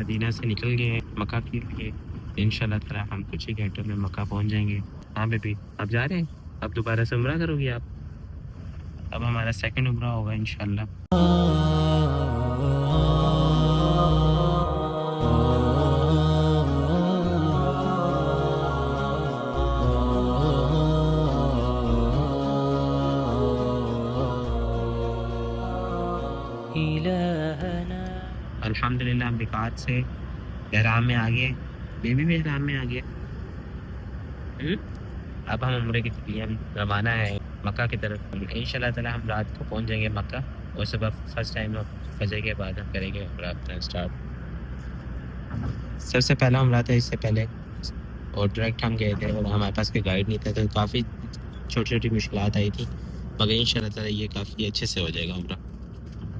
Medina से निकल गए मक्का के लिए। इंशाल्लाह ताला हम कुछ ही घंटों में मक्का पहुंच जाएंगे। हाँ बेबी, अब जा रहे हैं? अब दोबारा से उम्रा करोगी आप? अब हमारा सेकंड उम्रा होगा इंशाल्लाह। अल्हम्दुलिल्लाह हम मिकात से एहराम में आ गए। बेबी भी एहराम में आ गया। अब हम उम्रे के लिए हम रवाना है मक्का की तरफ। इंशाल्लाह ताला हम रात को पहुंच जाएंगे मक्का और सुबह फर्स्ट टाइम फजर के बाद हम करेंगे उम्रा अपना स्टार्ट। सबसे पहला उम्रा था इससे पहले और डायरेक्ट हम गए थे और हमारे पास कोई गाइड नहीं था, तो काफ़ी छोटी छोटी मुश्किलात आई थी, मगर इंशाल्लाह ताला ये काफ़ी अच्छे से हो जाएगा उम्रा।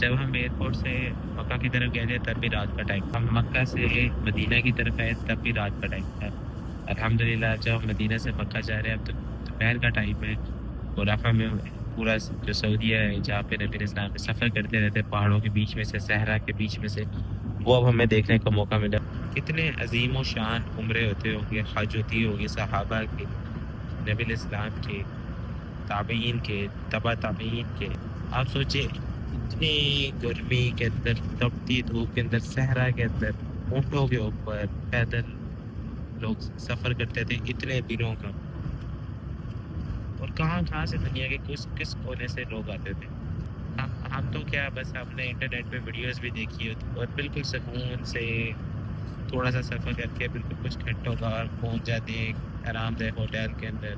जब हम एयरपोर्ट से मक्का की तरफ गए थे तब भी रात का टाइम, हम मक्का से मदीना की तरफ आए तब भी रात का टाइम था। अल्हम्दुलिल्लाह जब हम मदीना से मक्का जा रहे हैं अब तो दोपहर का टाइम है और अब हमें पूरा जो सऊदीया है जहाँ पे नबी इस्लाम में सफ़र करते रहते पहाड़ों के बीच में से, सहरा के बीच में से, वो अब हमें देखने का मौका मिला। कितने अजीम व शान उम्रे होते होंगे, हज होती होगी सहाबा के, नबी इस्लाम के, ताबईन के, तबा ताबईन के। आप सोचिए इतनी गर्मी के अंदर, तपती धूप के अंदर, सहरा के अंदर, ऊँटों के ऊपर पैदल लोग सफ़र करते थे इतने दिनों का। और कहाँ से दुनिया के किस कोने से लोग आते थे। हम तो क्या बस आपने इंटरनेट पे वीडियोस भी देखी होती और बिल्कुल सुकून से थोड़ा सा सफ़र करके बिल्कुल कुछ घंटों का पहुंच जाते हैं आरामदेह होटल के अंदर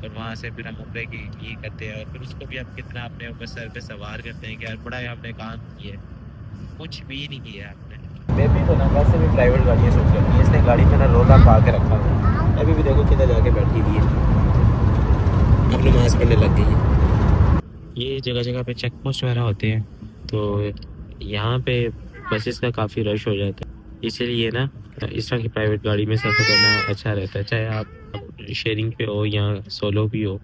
और वहाँ से फिर हम उम्रे की ये करते हैं और फिर उसको भी आप कितना अपने ऊपर सर पे सवार करते हैं कि यार बड़ा आपने काम किया, कुछ भी नहीं किया आपने। बेबी तो ना वैसे भी प्राइवेट गाड़ियाँ सब करती है, इसने गाड़ी में ना रोला पा के रखा हुआ। अभी भी देखो किधर जाके बैठी हुई है, अब नमाज़ पढ़ने लग गई है। ये जगह जगह पे चेक पोस्ट वगैरह होते हैं तो यहाँ पे बसेस का काफ़ी रश हो जाता है, इसीलिए ना इस तरह की प्राइवेट गाड़ी में सफ़र करना अच्छा रहता है। चाहे आप शेयरिंग पे हो या सोलो भी हो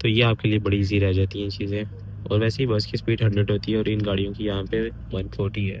तो ये आपके लिए बड़ी ईजी रह जाती हैं चीज़ें। और वैसे ही बस की स्पीड 100 होती है और इन गाड़ियों की यहाँ पे 140 है।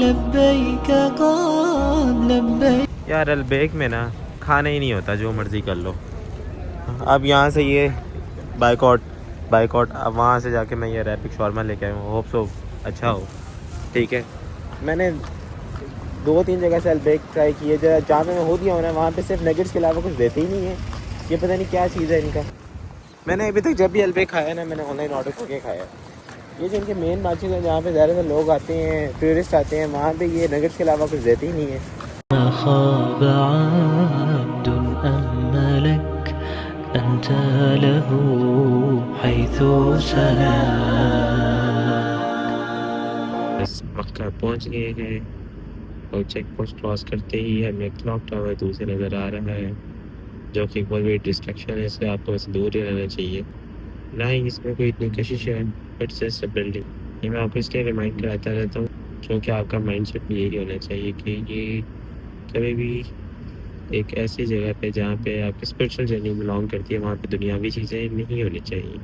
लब्बैक क़द लब्बैक। यार अलबैक में ना खाना ही नहीं होता, जो मर्ज़ी कर लो। अब यहाँ से ये बाइकआउट अब वहाँ से जाके मैं ये रैपिक शॉर्मा लेके आया हूँ, होप सो अच्छा हो। ठीक है, मैंने 2-3 जगह से अलबैक ट्राई किए, जहाँ पे मैं हो दिया हूँ ना वहाँ पे सिर्फ नगेट्स के अलावा कुछ देते ही नहीं है। ये पता नहीं क्या चीज़ है इनका। मैंने अभी तक जब भी अलबैक खाया ना मैंने ऑनलाइन ऑर्डर करके खाया। ये जो इनके मेन मार्केट है जहाँ पे ज़्यादातर लोग आते हैं, टूरिस्ट आते हैं, वहाँ पे ये नगेट्स के अलावा कुछ देते ही नहीं है। बस मक्का पहुँच गए हैं और चेक पोस्ट क्रॉस करते ही हमें क्लॉक टावर दूर से नज़र आ रहा है, जो कि बहुत बड़ी डिस्ट्रैक्शन है, इससे आपको वैसे दूर ही रहना चाहिए। ना ही इसमें कोई इतनी कशिश है, बट जस्ट अ बिल्डिंग। ये मैं आपको इसलिए रिमाइंड कराता रहता हूँ क्योंकि आपका माइंडसेट भी यही होना चाहिए कि ये कभी भी एक ऐसी जगह पे जहाँ पे आपकी स्पिरिचुअल जर्नी बिलोंग करती है वहाँ पे दुनियावी चीज़ें नहीं होनी चाहिए,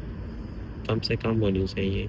कम से कम होनी चाहिए।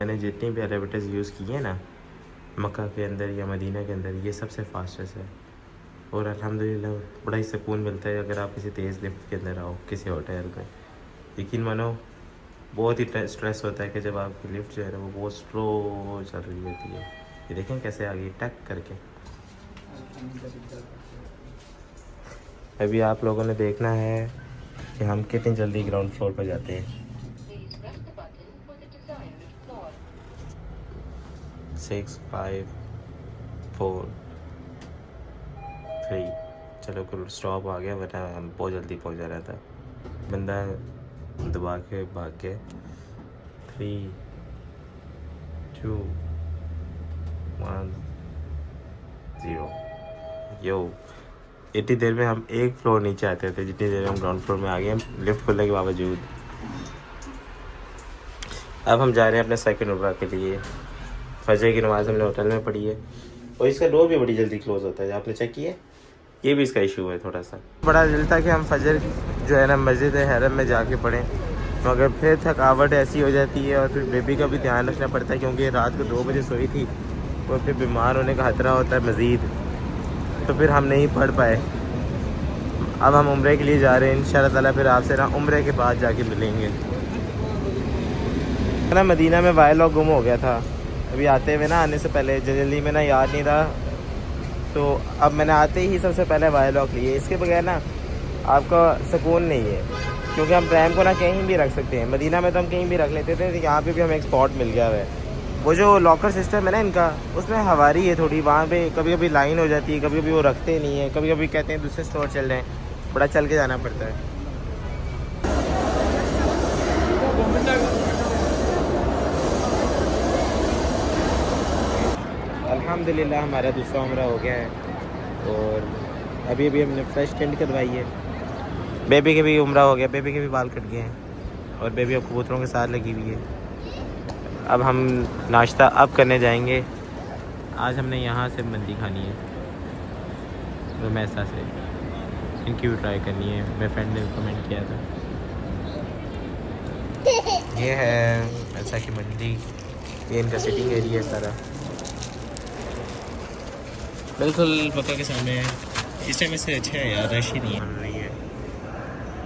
मैंने जितनी भी एलिवेटर्स यूज़ किए हैं ना मक्का के अंदर या मदीना के अंदर, ये सबसे फास्टेस्ट है और अल्हम्दुलिल्लाह बड़ा ही सुकून मिलता है अगर आप किसी तेज़ लिफ्ट के अंदर आओ किसी होटल में। यकीन मानो बहुत ही स्ट्रेस होता है कि जब आपकी लिफ्ट जो है ना वो बहुत स्लो चल रही होती है। ये देखें कैसे आ गई टक करके। अभी आप लोगों ने देखना है कि हम कितनी जल्दी ग्राउंड फ्लोर पर जाते हैं। 6 5 4 3 चलो स्टॉप आ गया, वरना हम बहुत जल्दी पहुंच जा रहा था। बंदा दबा के भाग गए। 3 2 1 0 यो। इतनी देर में हम एक फ्लोर नीचे आते थे जितनी देर में हम ग्राउंड फ्लोर में आ गए लिफ्ट खुलने के बावजूद। अब हम जा रहे हैं अपने सेकंड उम्रा के लिए। फजर की नमाज़ हमने होटल में पढ़ी है और इसका डोर भी बड़ी जल्दी क्लोज़ होता है, आपने चेक किया? ये भी इसका इशू है थोड़ा सा। बड़ा दिल था कि हम फजर जो है ना मस्जिद हरम में जाके पढ़ें, मगर फिर थकावट ऐसी हो जाती है और फिर बेबी का भी ध्यान रखना पड़ता है क्योंकि रात को 2 बजे सोई थी और फिर बीमार होने का खतरा होता है मज़ीद, तो फिर हम नहीं पढ़ पाए। अब हम उम्रे के लिए जा रहे हैं इंशाअल्लाह ताला, फिर आपसे ना उम्रे के बाद जाके मिलेंगे ना। मदीना में वायलॉग गुम हो गया था अभी आते हुए ना, आने से पहले जल्दी में ना याद नहीं रहा, तो अब मैंने आते ही सबसे पहले वायलॉग लिए। इसके बगैर ना आपका सुकून नहीं है क्योंकि हम प्रैम को ना कहीं भी रख सकते हैं। मदीना में तो हम कहीं भी रख लेते थे, यहाँ पे भी हमें एक स्पॉट मिल गया है। वो जो लॉकर सिस्टम है ना इनका, उसमें हवारी है थोड़ी, वहाँ पे कभी कभी लाइन हो जाती है, कभी कभी वो रखते नहीं है, कभी कभी कहते हैं दूसरे स्टोर चल रहे हैं, बड़ा चल के जाना पड़ता है। अल्हम्दुलिल्लाह हमारा दूसरा उम्रा हो गया है और अभी अभी हमने फ्रेश टेंट करवाई है। बेबी के भी उम्रा हो गया, बेबी के भी बाल कट गए हैं और बेबी अब कबूतरों के साथ लगी हुई है। अब हम नाश्ता अब करने जाएंगे। आज हमने यहाँ से मंदी खानी है रोमैसा से, इनकी भी ट्राई करनी है, मेरे फ्रेंड ने कमेंट किया था। ये है ऐसा की मंडी, ये इनका सिटिंग एरिया है सारा, बिल्कुल मक्का के सामने है। इस टाइम से अच्छा है यार, रश ही नहीं है।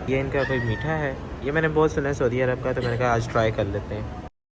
ये इनका कोई मीठा है, ये मैंने बहुत सुना है सऊदी अरब का, तो मैंने कहा आज ट्राई कर लेते हैं।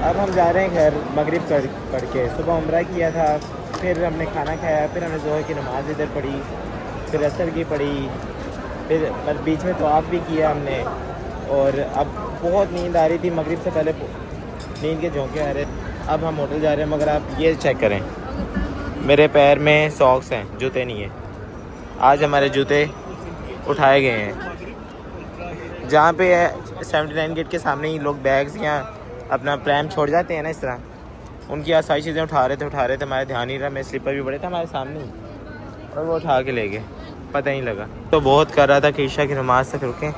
अब हम जा रहे हैं घर मगरिब पढ़ के। सुबह उम्रा किया था, फिर हमने खाना खाया, फिर हमने ज़ोहर की नमाज़ इधर पढ़ी, फिर असर की पढ़ी, फिर बीच में तवाफ़ भी किया हमने। और अब बहुत नींद आ रही थी, मगरिब से पहले नींद के झोंके आ रहे। अब हम होटल जा रहे हैं, मगर आप ये चेक करें मेरे पैर में सॉक्स हैं, जूते नहीं हैं। आज हमारे जूते उठाए गए हैं। जहाँ पे 79 गेट के सामने ही लोग बैग्स या अपना प्रैम छोड़ जाते हैं ना, इस तरह उनकी आज सारी चीज़ें उठा रहे थे, हमारे ध्यान नहीं रहा। मैं स्लीपर भी बड़े थे हमारे सामने ही और वो उठा के ले गए, पता नहीं लगा। तो बहुत कर रहा था कि ईशा की नमाज़ तक रुकें,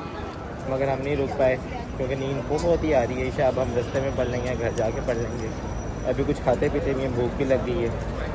मगर हम नहीं रुक पाए क्योंकि नींद बहुत ही आ रही है। ईशा अब हम रास्ते में पढ़ लेंगे, घर जाके पढ़ लेंगे। अभी कुछ खाते पीते भी हैं, भूख भी लग गई है।